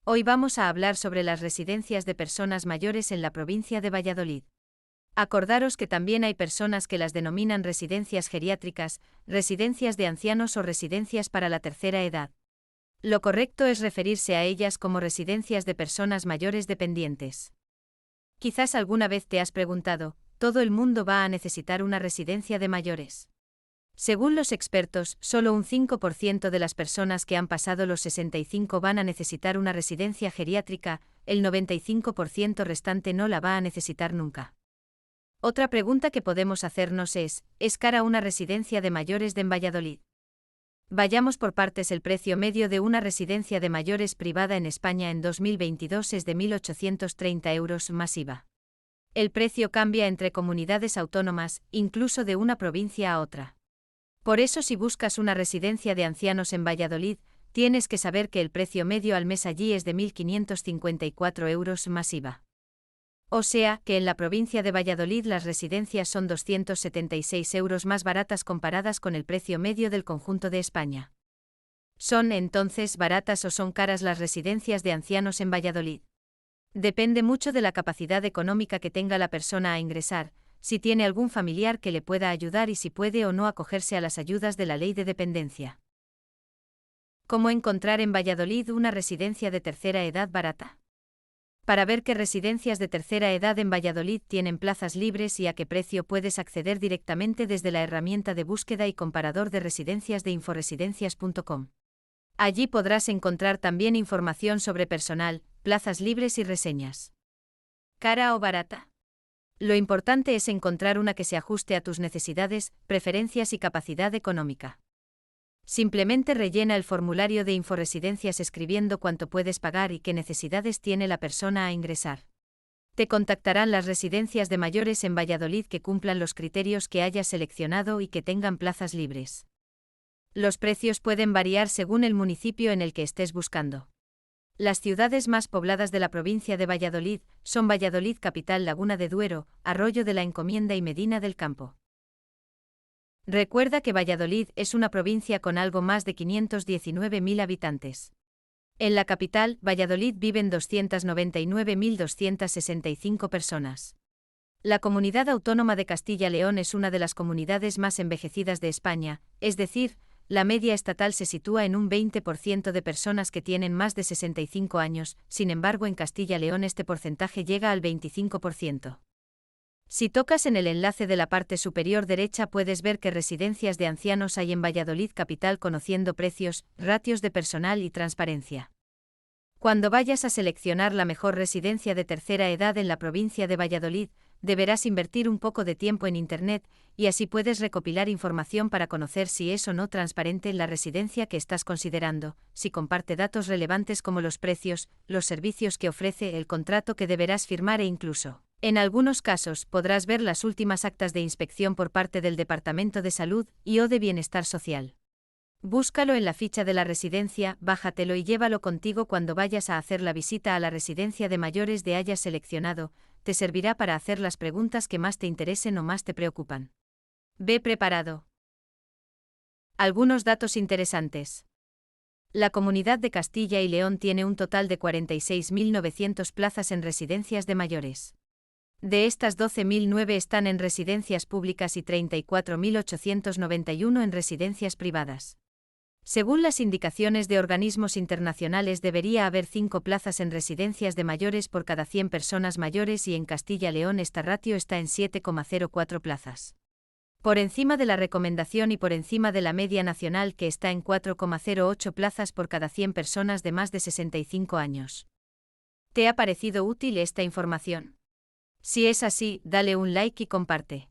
Hoy vamos a hablar sobre las residencias de personas mayores en la provincia de Valladolid. Acordaros que también hay personas que las denominan residencias geriátricas, residencias de ancianos o residencias para la tercera edad. Lo correcto es referirse a ellas como residencias de personas mayores dependientes. Quizás alguna vez te has preguntado, ¿todo el mundo va a necesitar una residencia de mayores? Según los expertos, solo un 5% de las personas que han pasado los 65 van a necesitar una residencia geriátrica, el 95% restante no la va a necesitar nunca. Otra pregunta que podemos hacernos ¿es cara una residencia de mayores en Valladolid? Vayamos por partes. El precio medio de una residencia de mayores privada en España en 2022 es de 1.830 euros más IVA. El precio cambia entre comunidades autónomas, incluso de una provincia a otra. Por eso, si buscas una residencia de ancianos en Valladolid, tienes que saber que el precio medio al mes allí es de 1.554 euros más IVA. O sea, que en la provincia de Valladolid las residencias son 276 euros más baratas comparadas con el precio medio del conjunto de España. ¿Son entonces baratas o son caras las residencias de ancianos en Valladolid? Depende mucho de la capacidad económica que tenga la persona a ingresar, si tiene algún familiar que le pueda ayudar y si puede o no acogerse a las ayudas de la ley de dependencia. ¿Cómo encontrar en Valladolid una residencia de tercera edad barata? Para ver qué residencias de tercera edad en Valladolid tienen plazas libres y a qué precio puedes acceder directamente desde la herramienta de búsqueda y comparador de residencias de inforesidencias.com. Allí podrás encontrar también información sobre personal, plazas libres y reseñas. ¿Cara o barata? Lo importante es encontrar una que se ajuste a tus necesidades, preferencias y capacidad económica. Simplemente rellena el formulario de Inforesidencias escribiendo cuánto puedes pagar y qué necesidades tiene la persona a ingresar. Te contactarán las residencias de mayores en Valladolid que cumplan los criterios que hayas seleccionado y que tengan plazas libres. Los precios pueden variar según el municipio en el que estés buscando. Las ciudades más pobladas de la provincia de Valladolid son Valladolid capital, Laguna de Duero, Arroyo de la Encomienda y Medina del Campo. Recuerda que Valladolid es una provincia con algo más de 519.000 habitantes. En la capital, Valladolid, viven 299.265 personas. La Comunidad Autónoma de Castilla-León es una de las comunidades más envejecidas de España, es decir, la media estatal se sitúa en un 20% de personas que tienen más de 65 años, sin embargo en Castilla-León este porcentaje llega al 25%. Si tocas en el enlace de la parte superior derecha puedes ver qué residencias de ancianos hay en Valladolid capital conociendo precios, ratios de personal y transparencia. Cuando vayas a seleccionar la mejor residencia de tercera edad en la provincia de Valladolid, deberás invertir un poco de tiempo en Internet, y así puedes recopilar información para conocer si es o no transparente la residencia que estás considerando, si comparte datos relevantes como los precios, los servicios que ofrece, el contrato que deberás firmar e incluso, en algunos casos, podrás ver las últimas actas de inspección por parte del Departamento de Salud y o de Bienestar Social. Búscalo en la ficha de la residencia, bájatelo y llévalo contigo cuando vayas a hacer la visita a la residencia de mayores de hayas seleccionado, te servirá para hacer las preguntas que más te interesen o más te preocupan. Ve preparado. Algunos datos interesantes. La Comunidad de Castilla y León tiene un total de 46.900 plazas en residencias de mayores. De estas 12.009 están en residencias públicas y 34.891 en residencias privadas. Según las indicaciones de organismos internacionales debería haber 5 plazas en residencias de mayores por cada 100 personas mayores y en Castilla-León esta ratio está en 7,04 plazas. Por encima de la recomendación y por encima de la media nacional que está en 4,08 plazas por cada 100 personas de más de 65 años. ¿Te ha parecido útil esta información? Si es así, dale un like y comparte.